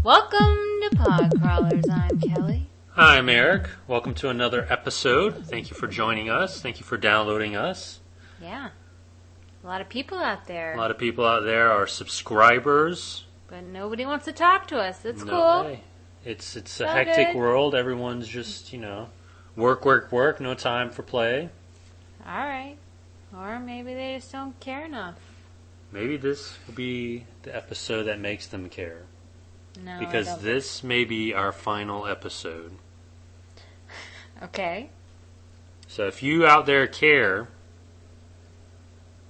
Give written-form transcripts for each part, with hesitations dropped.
Welcome to Pod Crawlers. I'm Kelly. Hi, I'm Eric. Welcome to another episode. Thank you for joining us. Thank you for downloading us. Yeah. A lot of people out there. A lot of people out there are subscribers. But nobody wants to talk to us. That's No, cool. hey, it's a So hectic good. world. Everyone's just, work. No time for play. Alright. Or maybe they just don't care enough. Maybe this will be the episode that makes them care. No, I Because don't. this may be our final episode. Okay. So if you out there care,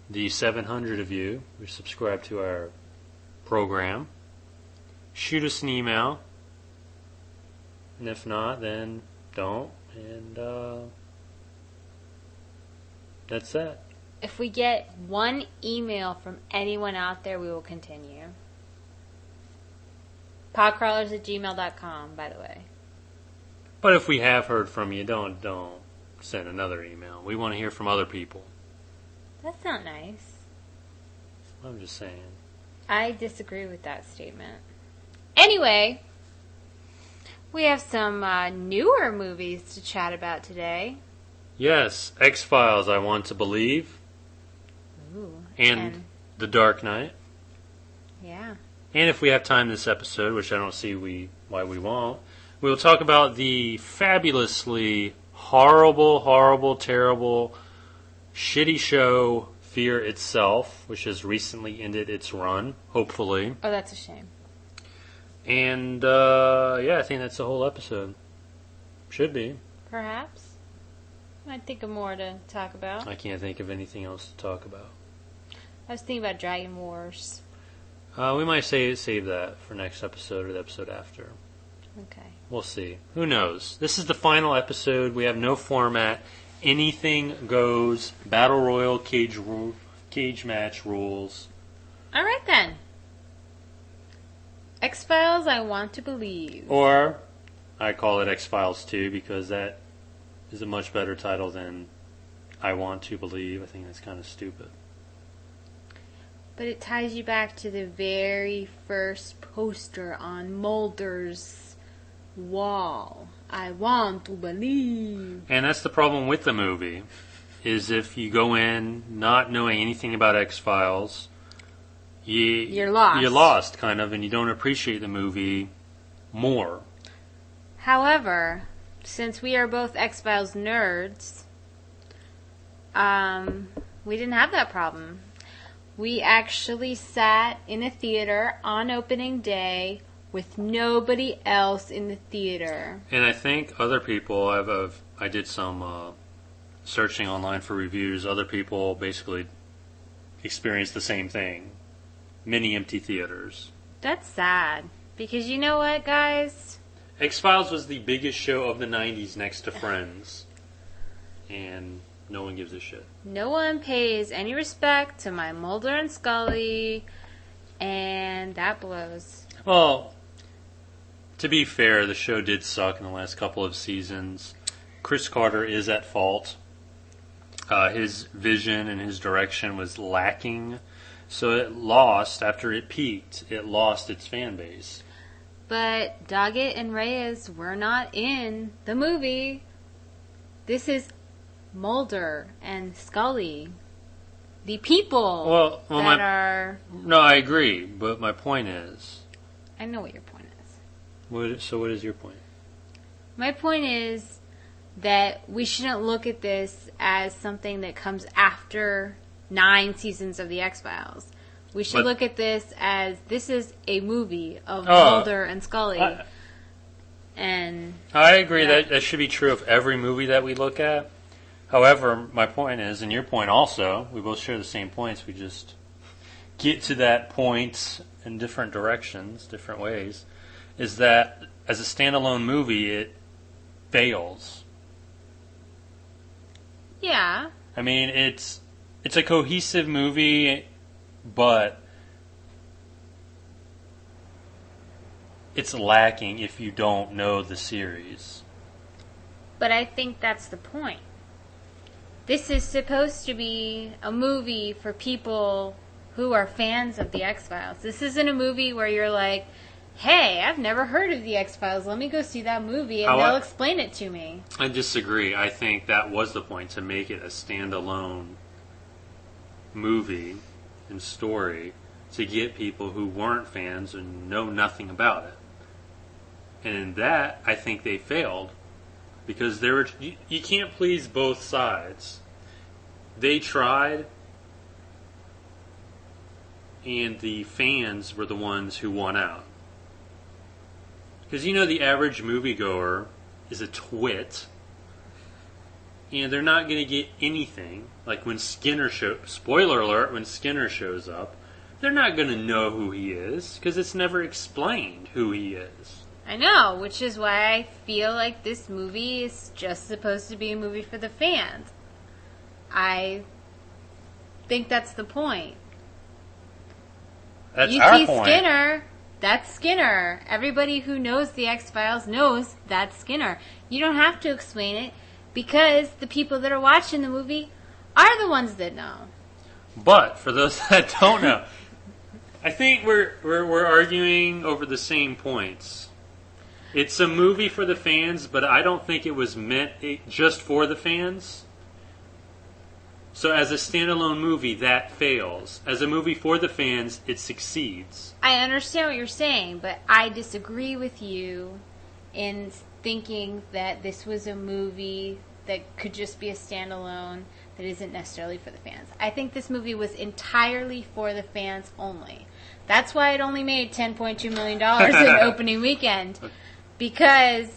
the 700 of you who subscribe to our program, shoot us an email. And if not, then don't. And that's that. If we get one email from anyone out there, we will continue. Podcrawlers@gmail.com, by the way. But if we have heard from you, don't send another email. We want to hear from other people. That's not nice. I'm just saying. I disagree with that statement. Anyway, we have some newer movies to chat about today. Yes, X-Files, I Want to Believe, Ooh. and The Dark Knight. Yeah. And if we have time this episode, which I don't see why we won't, we will talk about the fabulously horrible, terrible, shitty show Fear Itself, which has recently ended its run, hopefully. Oh, that's a shame. And, I think that's the whole episode. Should be. Perhaps. Might think of more to talk about. I can't think of anything else to talk about. I was thinking about Dragon Wars. We might save that for next episode or the episode after. Okay. We'll see. Who knows? This is the final episode. We have no format. Anything goes. Battle Royal, cage match rules. Alright then. X-Files, I Want to Believe. Or, I call it X-Files 2 because that is a much better title than I Want to Believe. I think that's kind of stupid. But it ties you back to the very first poster on Mulder's wall. I want to believe. And that's the problem with the movie, is if you go in not knowing anything about X-Files, You're lost. You're lost, kind of, and you don't appreciate the movie more. However, since we are both X-Files nerds, we didn't have that problem. We actually sat in a theater on opening day with nobody else in the theater. And I think other people, I did some searching online for reviews, other people basically experienced the same thing. Many empty theaters. That's sad. Because you know what, guys? X-Files was the biggest show of the 90s next to Friends. And no one gives a shit. No one pays any respect to my Mulder and Scully, and that blows. Well, to be fair, the show did suck in the last couple of seasons. Chris Carter is at fault. His vision and his direction was lacking. So it lost, after it peaked, it lost its fan base. But Doggett and Reyes were not in the movie. This is Mulder and Scully. The people are... No, I agree, but my point is... I know what your point is. So what is your point? My point is that we shouldn't look at this as something that comes after 9 seasons of the X-Files. We should look at this as this is a movie of Mulder and Scully. I agree that should be true of every movie that we look at. However, my point is, and your point also, we both share the same points. We just get to that point in different directions, different ways. is that as a standalone movie, it fails. Yeah. I mean, it's a cohesive movie, but it's lacking if you don't know the series. But I think that's the point. This is supposed to be a movie for people who are fans of the X-Files. This isn't a movie where you're like, hey, I've never heard of the X-Files. Let me go see that movie and they'll explain it to me. I disagree. I think that was the point, to make it a standalone movie and story to get people who weren't fans and know nothing about it. And in that, I think they failed. Because you can't please both sides. They tried, and the fans were the ones who won out. Because the average moviegoer is a twit, and they're not going to get anything. Like when spoiler alert, when Skinner shows up, they're not going to know who he is, because it's never explained who he is. I know, which is why I feel like this movie is just supposed to be a movie for the fans. I think that's the point. That's our point. Skinner, that's Skinner. Everybody who knows the X-Files knows that's Skinner. You don't have to explain it because the people that are watching the movie are the ones that know. But for those that don't know, I think we're arguing over the same points. It's a movie for the fans, but I don't think it was meant just for the fans. So as a standalone movie, that fails. As a movie for the fans, it succeeds. I understand what you're saying, but I disagree with you in thinking that this was a movie that could just be a standalone that isn't necessarily for the fans. I think this movie was entirely for the fans only. That's why it only made $10.2 million in opening weekend. Because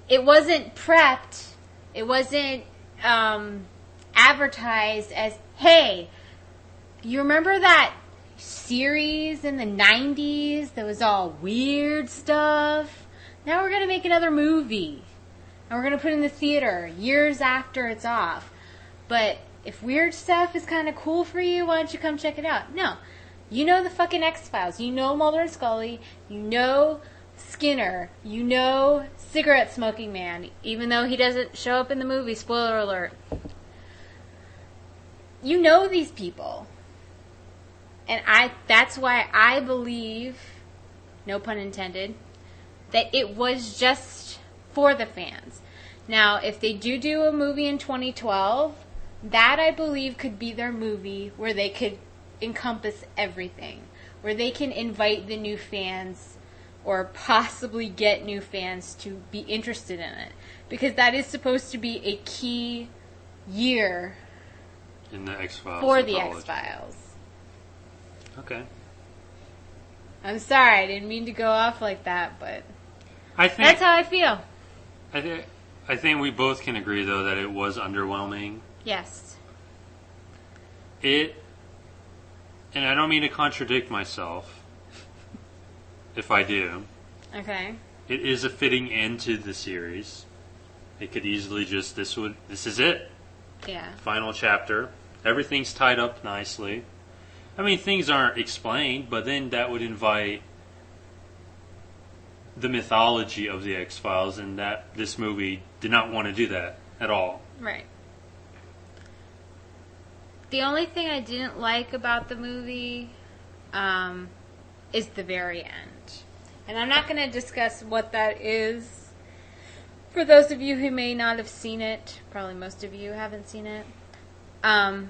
it wasn't prepped, it wasn't advertised as, hey, you remember that series in the 90s that was all weird stuff? Now we're going to make another movie. And we're going to put it in the theater years after it's off. But if weird stuff is kind of cool for you, why don't you come check it out? No. You know the fucking X-Files. You know Mulder and Scully. You know Skinner, you know Cigarette Smoking Man, even though he doesn't show up in the movie, spoiler alert. You know these people. And that's why I believe, no pun intended, that it was just for the fans. Now, if they do a movie in 2012, that I believe could be their movie where they could encompass everything, where they can invite the new fans or possibly get new fans to be interested in it. Because that is supposed to be a key year in the X-Files for the X-Files. Okay. I'm sorry, I didn't mean to go off like that, but I think that's how I feel. I think we both can agree, though, that it was underwhelming. Yes. And I don't mean to contradict myself, if I do. Okay. It is a fitting end to the series. It could easily just, this is it. Yeah. Final chapter. Everything's tied up nicely. I mean, things aren't explained, but then that would invite the mythology of the X-Files, and that this movie did not want to do that at all. Right. The only thing I didn't like about the movie is the very end. And I'm not going to discuss what that is. For those of you who may not have seen it, probably most of you haven't seen it, I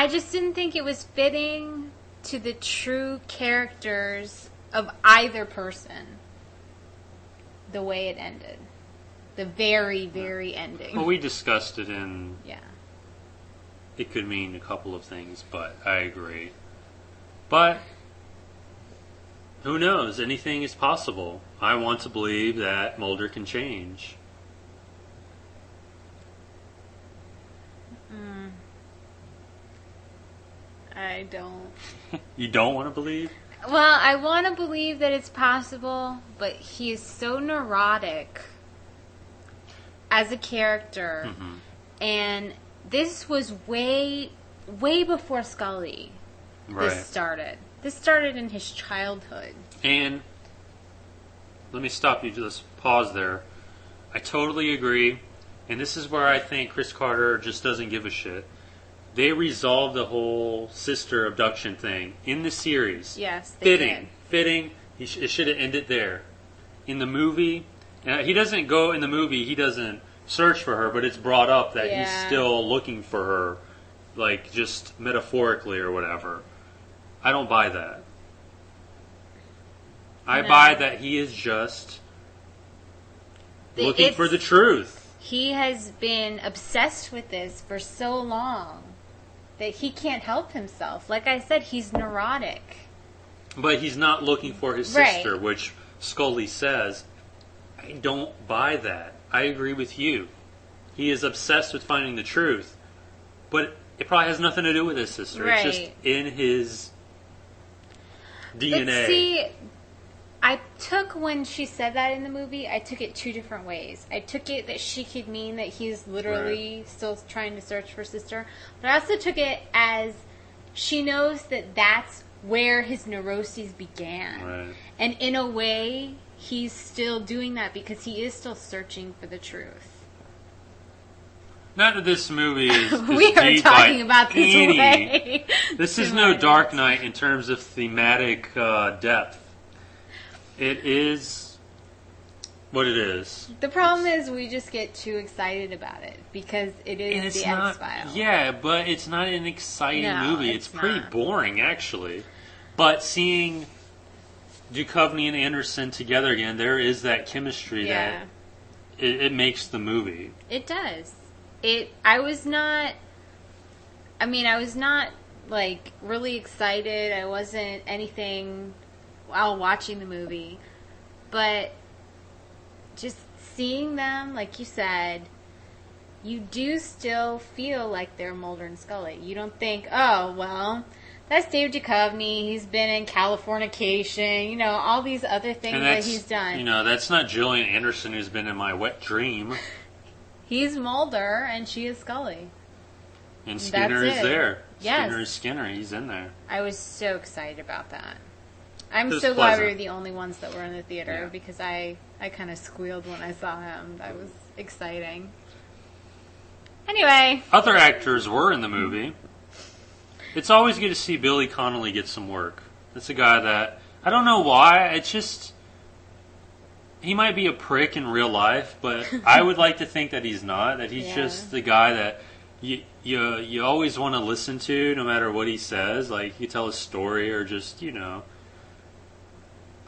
just didn't think it was fitting to the true characters of either person the way it ended. The very, very ending. Well, we discussed it in... Yeah. It could mean a couple of things, but I agree. But who knows? Anything is possible. I want to believe that Mulder can change. I don't. You don't want to believe? Well, I want to believe that it's possible, but he is so neurotic as a character, and this was way before Scully. Right. This started. This started in his childhood. And let me stop you. Just pause there. I totally agree, and this is where I think Chris Carter just doesn't give a shit. They resolved the whole sister abduction thing in the series. Yes, they did. Fitting. It should have ended there. In the movie, he doesn't go in the movie. He doesn't search for her, but it's brought up that he's still looking for her, like just metaphorically or whatever. I don't buy that. I buy that he is just looking for the truth. He has been obsessed with this for so long that he can't help himself. Like I said, he's neurotic. But he's not looking for his sister, which Scully says. I don't buy that. I agree with you. He is obsessed with finding the truth. But it probably has nothing to do with his sister. Right. It's just in his DNA. But see, I took, when she said that in the movie, I took it two different ways. I took it that she could mean that he's literally still trying to search for sister. But I also took it as she knows that that's where his neuroses began. Right. And in a way, he's still doing that because he is still searching for the truth. Not that this movie is we are talking about this way. This is no Dark Knight in terms of thematic depth. It is what it is. The problem is we just get too excited about it because it is the X-Files. Yeah, but it's not an exciting movie. It's pretty boring, actually. But seeing Duchovny and Anderson together again, there is that chemistry that it makes the movie. It does. I was not like really excited. I wasn't anything while watching the movie. But just seeing them, like you said, you do still feel like they're Mulder and Scully. You don't think, oh, well, that's Dave Duchovny. He's been in Californication, all these other things that he's done. That's not Gillian Anderson, who's been in My Wet Dream. He's Mulder, and she is Scully. And Skinner is there. Yes. Skinner is Skinner. He's in there. I was so excited about that. I'm so glad we were the only ones that were in the theater because I kind of squealed when I saw him. That was exciting. Anyway. Other actors were in the movie. It's always good to see Billy Connolly get some work. That's a guy that, I don't know why, it's just, he might be a prick in real life, but I would like to think that he's not, that he's just the guy that you always want to listen to no matter what he says. Like, you tell a story or just,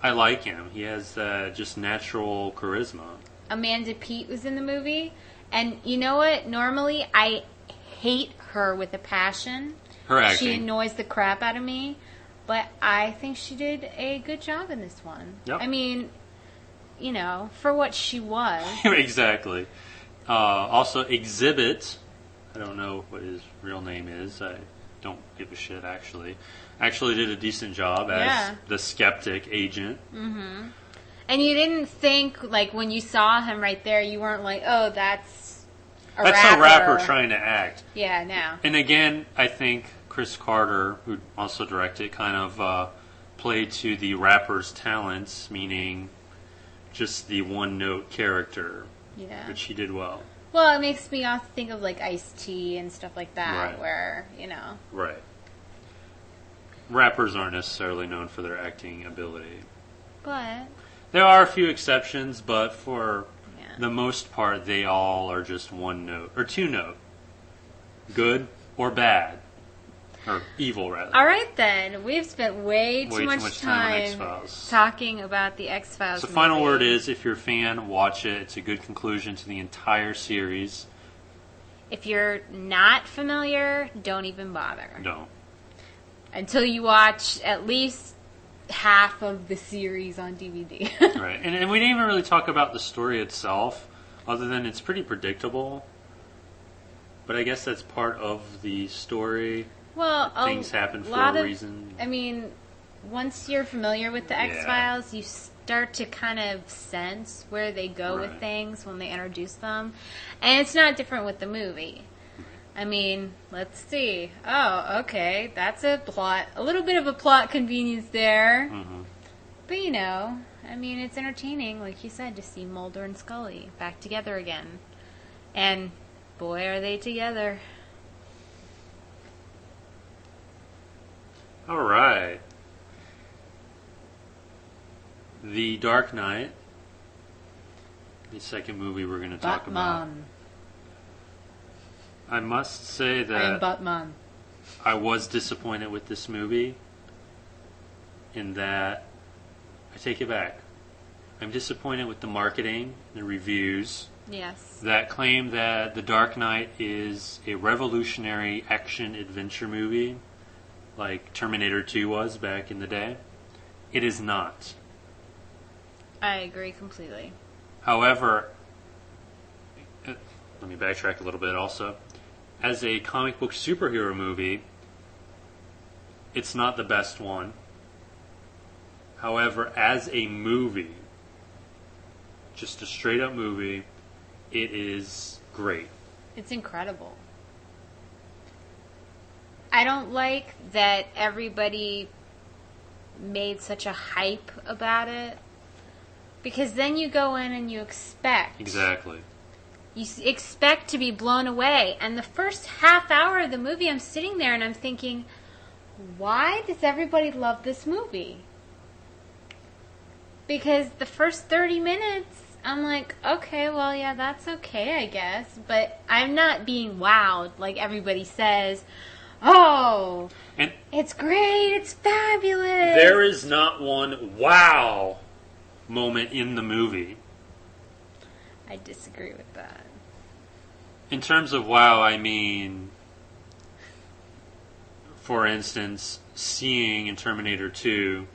I like him. He has just natural charisma. Amanda Peet was in the movie, and you know what? Normally, I hate her with a passion. Her acting. She annoys the crap out of me, but I think she did a good job in this one. Yep. I mean, for what she was. Exactly. Also, Exhibit. I don't know what his real name is. I don't give a shit, actually. Actually did a decent job as the skeptic agent. Mm-hmm. And you didn't think, like, when you saw him right there, you weren't like, oh, that's a rapper trying to act. Yeah, no. And again, I think Chris Carter, who also directed, kind of played to the rapper's talents, meaning just the one-note character, which he did well. Well, it makes me also think of, like, Ice-T and stuff like that, Right. where, Right. Rappers aren't necessarily known for their acting ability. But there are a few exceptions, but for the most part, they all are just one note, or two note. Good or bad. Or evil, rather. All right, then. We've spent way too much time on X-Files. talking about the X-Files So the final word is, if you're a fan, watch it. It's a good conclusion to the entire series. If you're not familiar, don't even bother. Don't. Until you watch at least half of the series on DVD. Right. And we didn't even really talk about the story itself, other than it's pretty predictable. But I guess that's part of the story. Well, things happen for a reason. I mean, once you're familiar with the Yeah. X-Files, you start to kind of sense where they go with Right. things when they introduce them. And it's not different with the movie. I mean, let's see. Oh, okay, that's a little bit of a plot convenience there. Mm-hmm. But you know, I mean, it's entertaining, like you said, to see Mulder and Scully back together again. And boy, are they together. All right. The Dark Knight, the second movie we're going to talk about. Batman. I must say I am that Batman. I was disappointed with this movie in that I take it back. I'm disappointed with the marketing, the reviews Yes. that claim that The Dark Knight is a revolutionary action adventure movie like Terminator 2 was back in the day. It is not. I agree completely. However, let me backtrack a little bit also. As a comic book superhero movie, it's not the best one. However, as a movie, just a straight up movie, it is great. It's incredible. I don't like that everybody made such a hype about it. Because then you go in and you expect. Exactly. You expect to be blown away. And the first half hour of the movie, I'm sitting there and I'm thinking, why does everybody love this movie? Because the first 30 minutes, I'm like, okay, well, yeah, that's okay, I guess. But I'm not being wowed like everybody says. Oh, And it's great, it's fabulous. there is not one wow moment in the movie. I disagree with that. In terms of wow, I mean, for instance, seeing in Terminator 2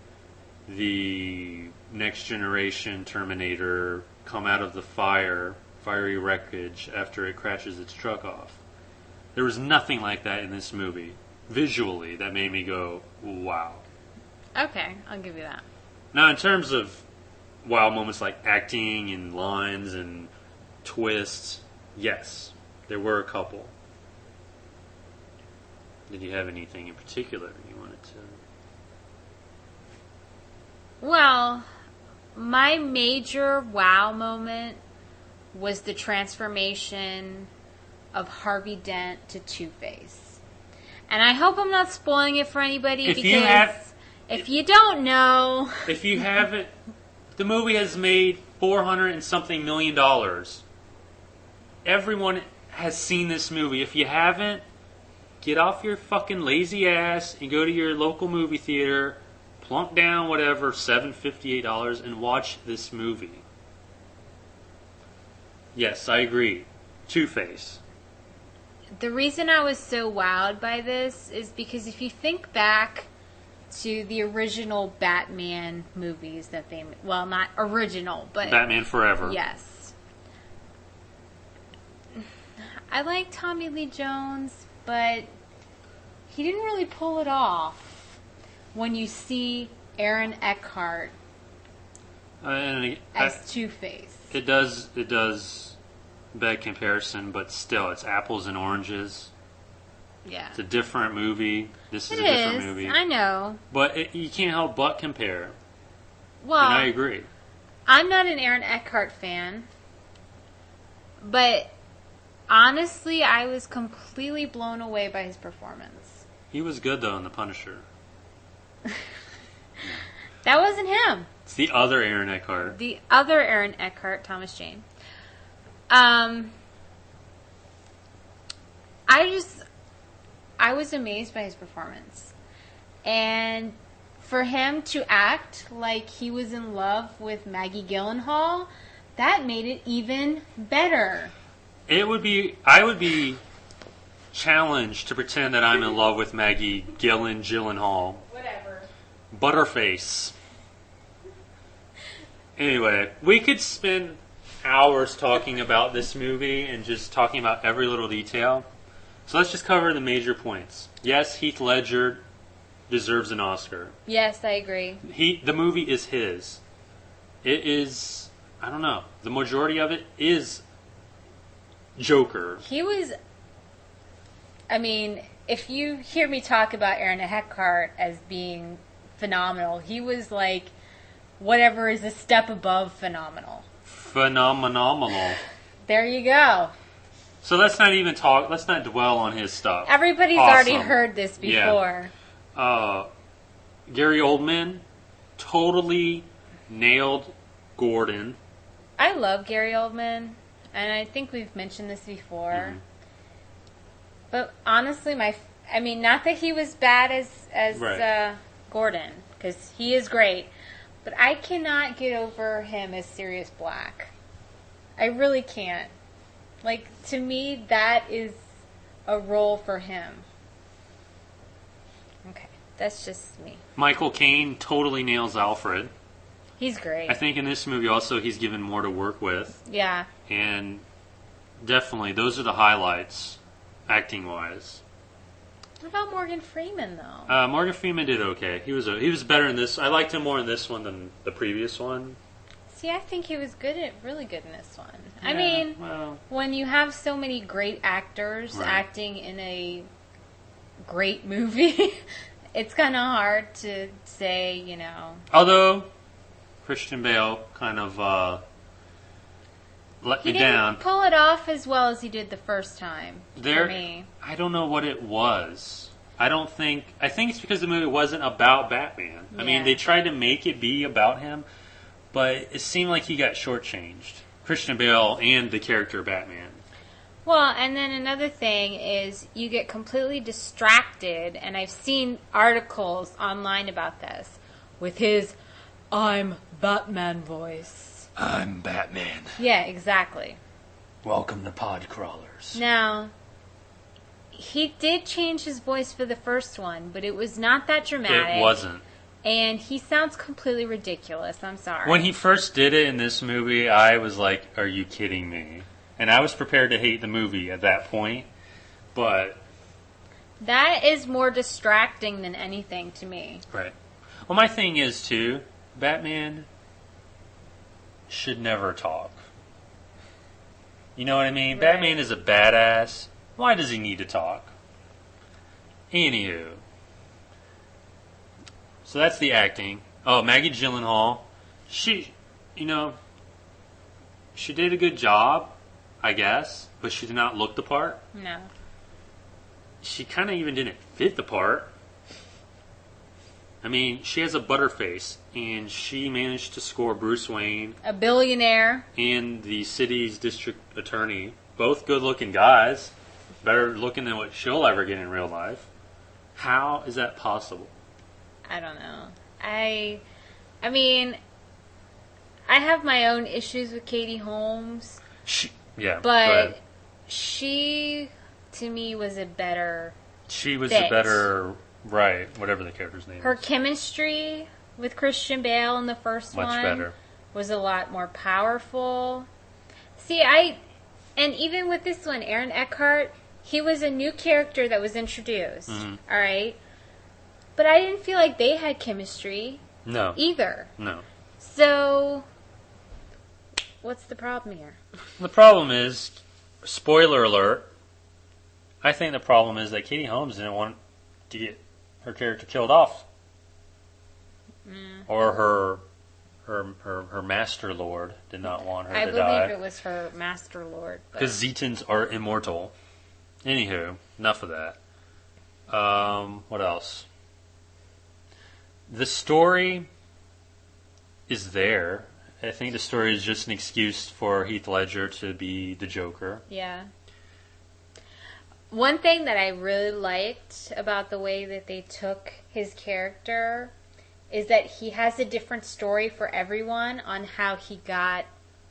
the next generation Terminator come out of the fiery wreckage after it crashes its truck off. There was nothing like that in this movie, visually, that made me go, wow. Okay, I'll give you that. Now, in terms of wow moments like acting and lines and twists, yes, there were a couple. Did you have anything in particular you wanted to... Well, my major wow moment was the transformation of Harvey Dent to Two-Face. And I hope I'm not spoiling it for anybody if you don't know... If you haven't... The movie has made $400 and something million. Everyone has seen this movie. If you haven't, get off your fucking lazy ass and go to your local movie theater, plunk down whatever, $7.50, $8, and watch this movie. Yes, I agree. Two-Face. The reason I was so wowed by this is because if you think back to the original Batman movies that they... Well, not original, but... Batman Forever. Yes. I like Tommy Lee Jones, but he didn't really pull it off when you see Aaron Eckhart as Two-Face. It does beg comparison, but still, it's apples and oranges. Yeah. It's a different movie. This is It a different is. movie. I know. But you can't help but compare. Well, And I agree. I'm not an Aaron Eckhart fan, but honestly, I was completely blown away by his performance. He was good, though, in The Punisher. That wasn't him. It's the other Aaron Eckhart. The other Aaron Eckhart, Thomas Jane. I was amazed by his performance. And for him to act like he was in love with Maggie Gyllenhaal, that made it even better. I would be challenged to pretend that I'm in love with Maggie Gyllenhaal. Whatever. Butterface. Anyway, we could spend hours talking about this movie and just talking about every little detail. So let's just cover the major points. Yes, Heath Ledger deserves an Oscar. Yes, I agree. The movie is his. It is, I don't know, the majority of it is Joker. He was, I mean, if you hear me talk about Aaron Eckhart as being phenomenal, he was like whatever is a step above phenomenal. Phenomenal. There you go. So let's not dwell on his stuff. Everybody's already heard this before. Yeah. Gary Oldman totally nailed Gordon. I love Gary Oldman, and I think we've mentioned this before. Mm-hmm. But honestly, not that he was bad as right. Gordon, because he is great, but I cannot get over him as Sirius Black. I really can't. Like, to me, that is a role for him. Okay, that's just me. Michael Caine totally nails Alfred. He's great. I think in this movie also he's given more to work with. Yeah. And definitely, those are the highlights, acting-wise. What about Morgan Freeman, though? Morgan Freeman did okay. He was better in this. I liked him more in this one than the previous one. See, I think he was really good in this one. Yeah, I mean, when you have so many great actors acting in a great movie, it's kind of hard to say, you know. Although Christian Bale kind of let me down. He didn't pull it off as well as he did the first time. For me. I don't know what it was. I think it's because the movie wasn't about Batman. Yeah. I mean, they tried to make it be about him, but it seemed like he got shortchanged. Christian Bale and the character Batman. Well, and then another thing is you get completely distracted, and I've seen articles online about this, with his "I'm Batman" voice. I'm Batman. Yeah, exactly. Welcome to Podcrawlers. Now, he did change his voice for the first one, but it was not that dramatic. It wasn't. And he sounds completely ridiculous. I'm sorry. When he first did it in this movie, I was like, are you kidding me? And I was prepared to hate the movie at that point. But that is more distracting than anything to me. Right. Well, my thing is, too, Batman should never talk. You know what I mean? Right. Batman is a badass. Why does he need to talk? Anywho. So that's the acting. Oh, Maggie Gyllenhaal. She did a good job, I guess, but she did not look the part. No. She kind of even didn't fit the part. I mean, she has a butterface, and she managed to score Bruce Wayne, a billionaire, and the city's district attorney. Both good-looking guys. Better looking than what she'll ever get in real life. How is that possible? I don't know. I mean, I have my own issues with Katie Holmes. But she, to me, was a better right, whatever the character's name Her is. chemistry with Christian Bale in the first one much better. Was a lot more powerful. See, and even with this one, Aaron Eckhart, he was a new character that was introduced. Mm-hmm. All right? But I didn't feel like they had chemistry. No. Either. No. So, what's the problem here? The problem is, spoiler alert, I think the problem is that Katie Holmes didn't want to get her character killed off. Or her Master Lord did not want her to die. I believe it was her Master Lord. Because Zetans are immortal. Anywho, enough of that. What else? The story is there. I think the story is just an excuse for Heath Ledger to be the Joker. Yeah. One thing that I really liked about the way that they took his character is that he has a different story for everyone on how he got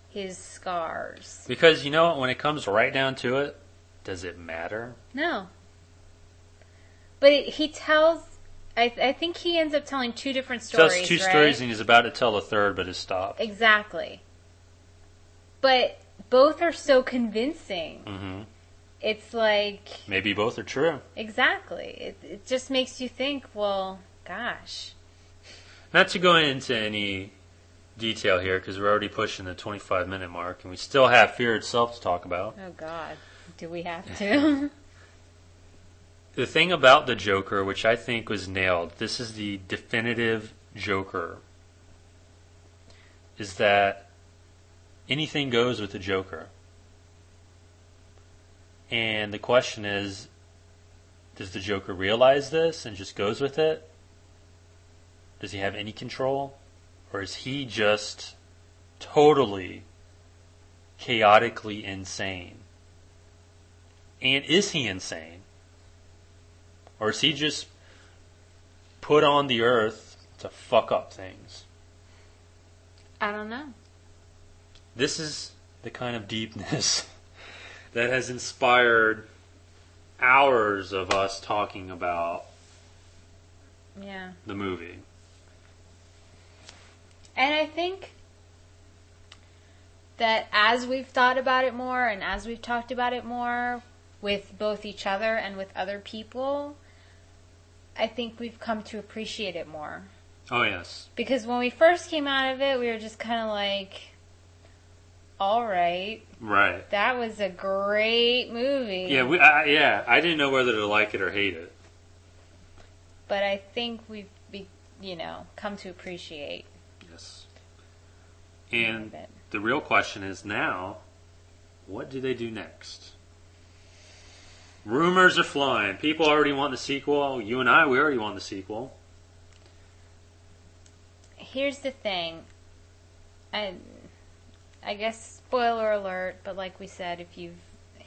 his scars. Because, you know, when it comes right down to it, does it matter? No. But he tells... I think he ends up telling two different stories, He tells two stories and he's about to tell a third, but has stopped. Exactly. But both are so convincing. Mm-hmm. it's like... Maybe both are true. Exactly. It just makes you think, well, gosh. Not to go into any detail here, because we're already pushing the 25-minute mark, and we still have Fear itself to talk about. Oh, God. Do we have to? The thing about the Joker, which I think was nailed, this is the definitive Joker, is that anything goes with the Joker. And the question is, does the Joker realize this and just goes with it? Does he have any control? Or is he just totally, chaotically insane? And is he insane? Or is he just put on the earth to fuck up things? I don't know. This is the kind of deepness that has inspired hours of us talking about the movie. And I think that as we've thought about it more and as we've talked about it more with both each other and with other people, I think we've come to appreciate it more. Oh, yes. Because when we first came out of it, we were just kind of like, all right. Right. That was a great movie. Yeah, I didn't know whether to like it or hate it. But I think we've, come to appreciate. Yes. And the real question is now, what do they do next? Rumors are flying. People already want the sequel. You and we already want the sequel. Here's the thing. I guess spoiler alert, but like we said, if you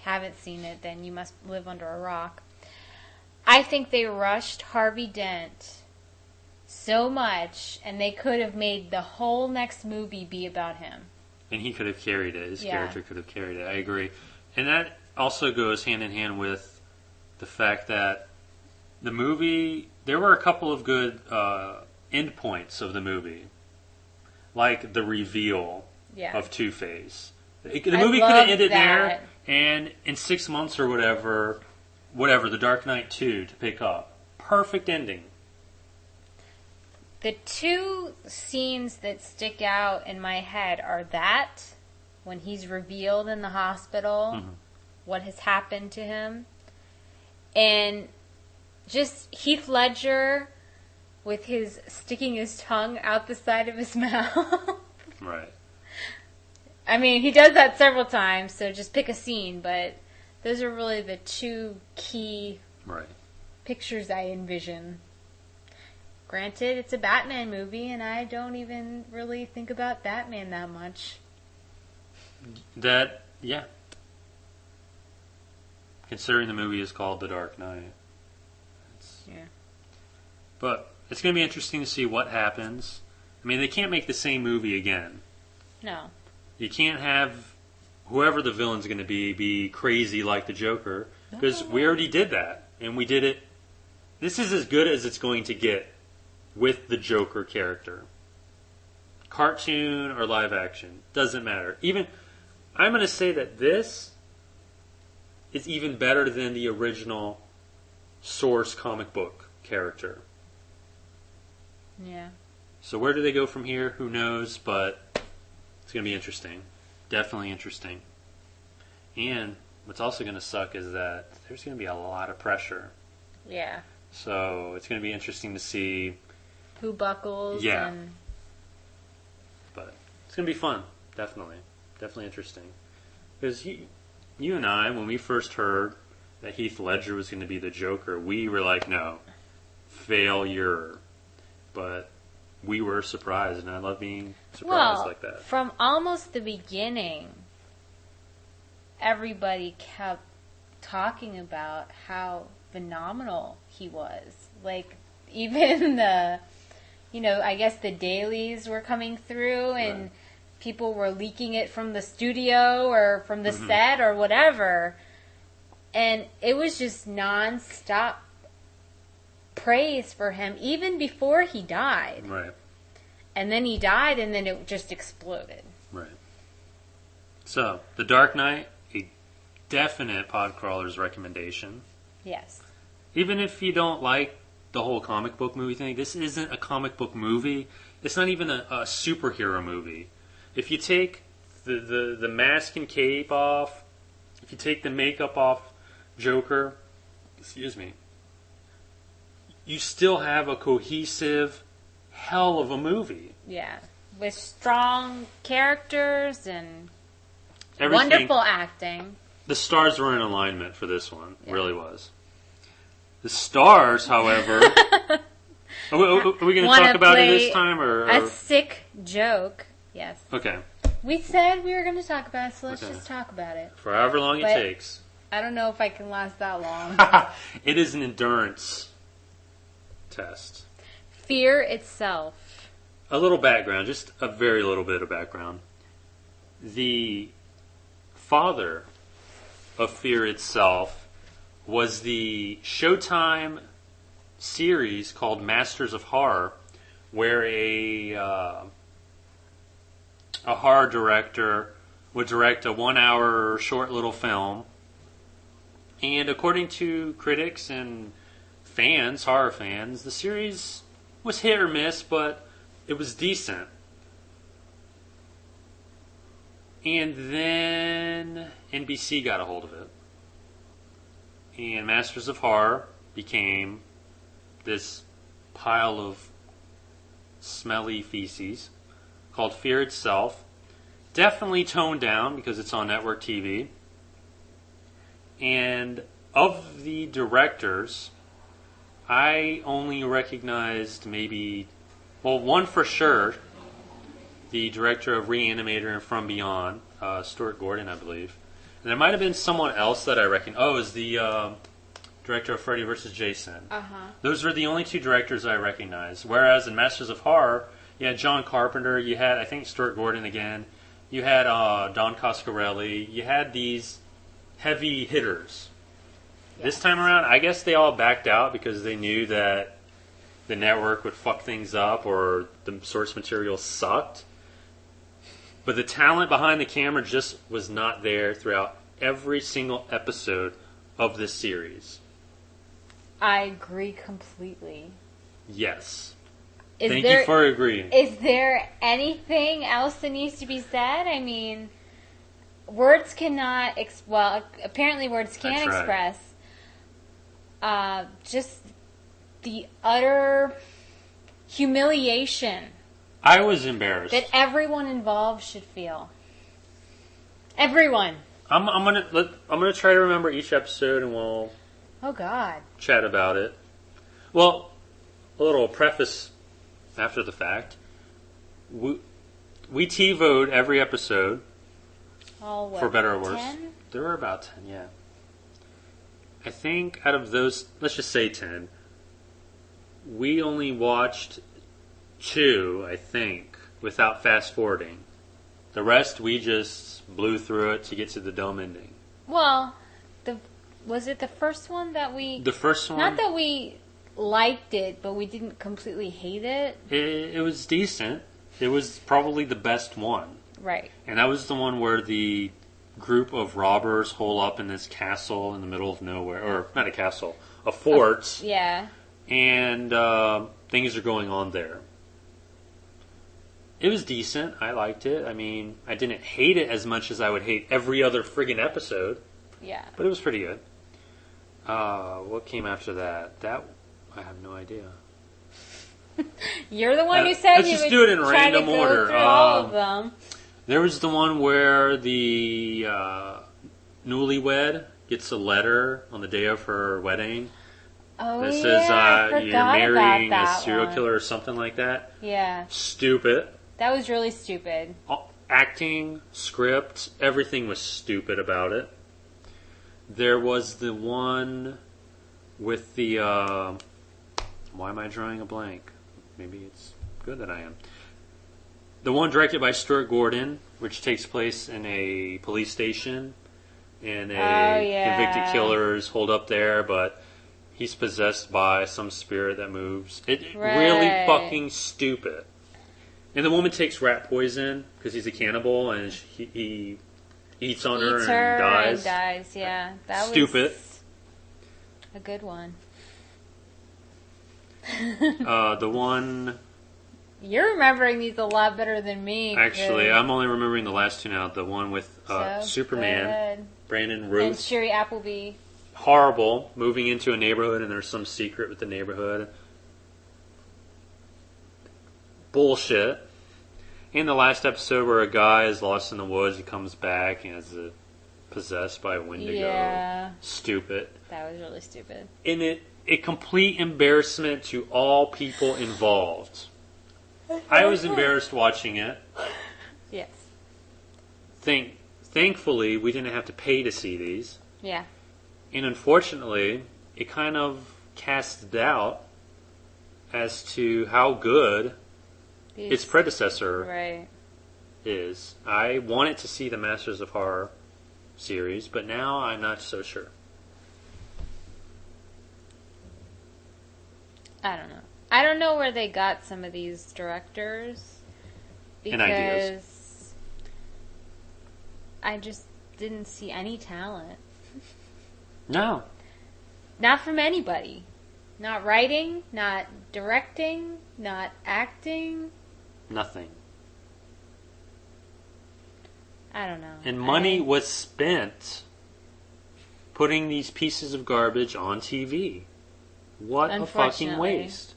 haven't seen it, then you must live under a rock. I think they rushed Harvey Dent so much, and they could have made the whole next movie be about him. And he could have carried it. His character could have carried it. I agree. And that also goes hand in hand with the fact that the movie, there were a couple of good end points of the movie. Like the reveal of Two-Face. The movie could have ended there, and in 6 months or whatever, The Dark Knight 2 to pick up. Perfect ending. The two scenes that stick out in my head are that, when he's revealed in the hospital, what has happened to him, and just Heath Ledger with his sticking his tongue out the side of his mouth. Right. I mean, he does that several times, so just pick a scene, but those are really the two key pictures I envision. Granted, it's a Batman movie, and I don't even really think about Batman that much. Considering the movie is called The Dark Knight. But it's going to be interesting to see what happens. I mean, they can't make the same movie again. No. You can't have whoever the villain's going to be crazy like the Joker, because we already did that, and we did it. This is as good as it's going to get with the Joker character. Cartoon or live action, doesn't matter. Even, I'm going to say that this is even better than the original source comic book character. Yeah. So where do they go from here? Who knows, but it's going to be interesting. Definitely interesting. And what's also going to suck is that there's going to be a lot of pressure. Yeah. So it's going to be interesting to see who buckles. Yeah. And... But it's going to be fun. Definitely. Definitely interesting. Because you and I, when we first heard that Heath Ledger was going to be the Joker, we were like, no, failure. But we were surprised, and I love being surprised like that. From almost the beginning, everybody kept talking about how phenomenal he was. Like, even the, I guess the dailies were coming through, and people were leaking it from the studio or from the set or whatever. And it was just nonstop praise for him, even before he died. Right. And then he died, and then it just exploded. Right. So, The Dark Knight, a definite Podcrawler's recommendation. Yes. Even if you don't like the whole comic book movie thing, this isn't a comic book movie. It's not even a superhero movie. If you take the mask and cape off, if you take the makeup off Joker, excuse me, you still have a cohesive hell of a movie. Yeah. With strong characters and Everything, wonderful acting. The stars were in alignment for this one. Yeah. Really was. The stars, however... Are we going to talk about it this time? Or a sick joke. Yes. Okay. We said we were going to talk about it, so let's just talk about it. For however long it takes. I don't know if I can last that long. It is an endurance test. Fear itself. A little background, just a very little bit of background. The father of Fear itself was the Showtime series called Masters of Horror, where a horror director would direct a 1-hour short little film, and according to critics and fans, horror fans, the series was hit or miss, but it was decent. And then NBC got a hold of it, and Masters of Horror became this pile of smelly feces called Fear Itself. Definitely toned down because it's on network TV. And of the directors, I only recognized one for sure, the director of Reanimator and From Beyond, Stuart Gordon, I believe. And there might have been someone else that I reckon. Oh, it was the director of Freddy vs. Jason. Those were the only two directors I recognized. Whereas in Masters of Horror, you had John Carpenter, you had, I think, Stuart Gordon again, you had Don Coscarelli, you had these heavy hitters. Yes. This time around, I guess they all backed out because they knew that the network would fuck things up or the source material sucked. But the talent behind the camera just was not there throughout every single episode of this series. I agree completely. Yes. Thank you for agreeing. Is there anything else that needs to be said? I mean, words cannot... apparently words can express just the utter humiliation... I was embarrassed. That everyone involved should feel. Everyone. I'm gonna try to remember each episode, and we'll. Oh God. Chat about it. Well, a little preface after the fact. We TiVo'd every episode. All what? For better or worse. 10? There were about 10, yeah. I think out of those, let's just say 10. We only watched 2, I think, without fast forwarding. The rest we just blew through it to get to the dumb ending. Well, was it the first one that we... The first one... Not that we liked it, but we didn't completely hate it. It was decent. It was probably the best one. Right. And that was the one where the group of robbers hole up in this castle in the middle of nowhere. Or, not a castle, a fort. Yeah. And things are going on there. It was decent. I liked it. I mean, I didn't hate it as much as I would hate every other friggin' episode. Yeah. But it was pretty good. What came after that? That I have no idea. You're the one who said you would do it in random to order. Go through all of them. There was the one where the newlywed gets a letter on the day of her wedding. Oh, that says you're marrying a serial killer or something like that. Yeah. Stupid. That was really stupid. Acting, script, everything was stupid about it. There was the one with the... why am I drawing a blank? Maybe it's good that I am. The one directed by Stuart Gordon, which takes place in a police station, and convicted killer is holed up there, but he's possessed by some spirit that moves. Really fucking stupid. And the woman takes rat poison because he's a cannibal, and he eats on her Eats and her dies. and dies, yeah. That Stupid. was a good one. The one... You're remembering these a lot better than me. Actually, 'cause I'm only remembering the last two now. The one with so Superman, good. Brandon And Ruth. Sherry Appleby. Horrible. Moving into a neighborhood and there's some secret with the neighborhood. Bullshit. In the last episode where a guy is lost in the woods, he comes back and is possessed by a Wendigo. Yeah. Stupid. That was really stupid. In it, a complete embarrassment to all people involved. I was embarrassed watching it. Yes. Thankfully, we didn't have to pay to see these. Yeah. And unfortunately, it kind of casts doubt as to how good its predecessor Right. is. I wanted to see the Masters of Horror series, but now I'm not so sure. I don't know. I don't know where they got some of these directors. And ideas. Because I just didn't see any talent. No. Not from anybody. Not writing, not directing, not acting. Nothing. I don't know. And money was spent putting these pieces of garbage on TV. What a fucking waste.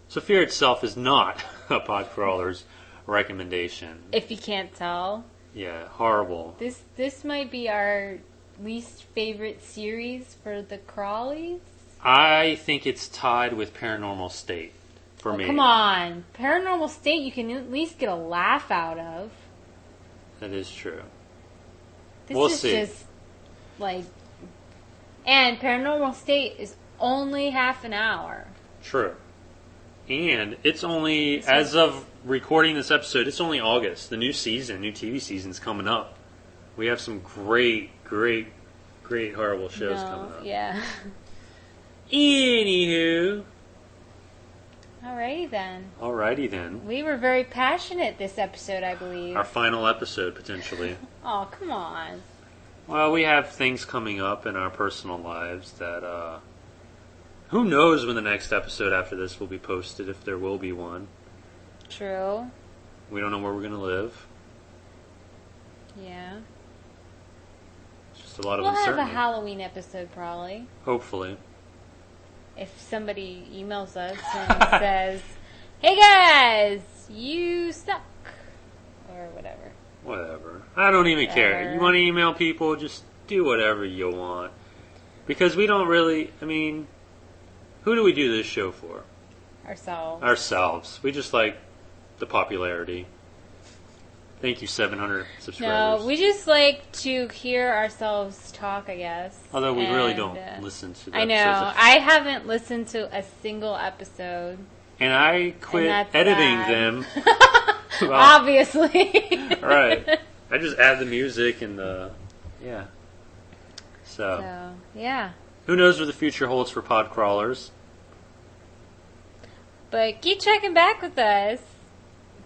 So Fear itself is not a Podcrawler's recommendation. If you can't tell, Yeah, horrible. this might be our least favorite series for the Crawleys. I think it's tied with Paranormal State for me. Come on. Paranormal State you can at least get a laugh out of. That is true. This We'll is see. just like, and Paranormal State is only half an hour. True. And it's only, as of recording this episode, it's only August. The new season, new TV season's coming up. We have some great horrible shows coming up. Yeah. Anywho. Alrighty then. Alrighty. We were very passionate this episode, I believe. Our final episode, potentially. Oh, come on. Well, we have things coming up in our personal lives that, who knows when the next episode after this will be posted, if there will be one. True. We don't know where we're going to live. Yeah. It's just a lot of We'll have uncertainty. a Halloween episode probably. Hopefully. If somebody emails us and says, "Hey guys, you suck," or whatever. Whatever. I don't even care. Whatever. You want to email people, just do whatever you want. Because we don't really, I mean, who do we do this show for? Ourselves. We just like the popularity. Thank you, 700 subscribers. No, we just like to hear ourselves talk, I guess. Although we really And, don't listen to the I know. episodes. I haven't listened to a single episode. And I quit that's editing bad. them. Well, Obviously. right. I just add the music and the, yeah. So, yeah. Who knows what the future holds for pod crawlers? But keep checking back with us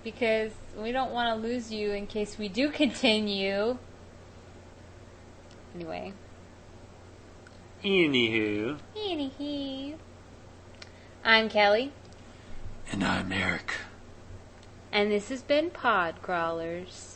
because we don't want to lose you in case we do continue. Anyway. Anywho. I'm Kelly. And I'm Eric. And this has been Pod Crawlers.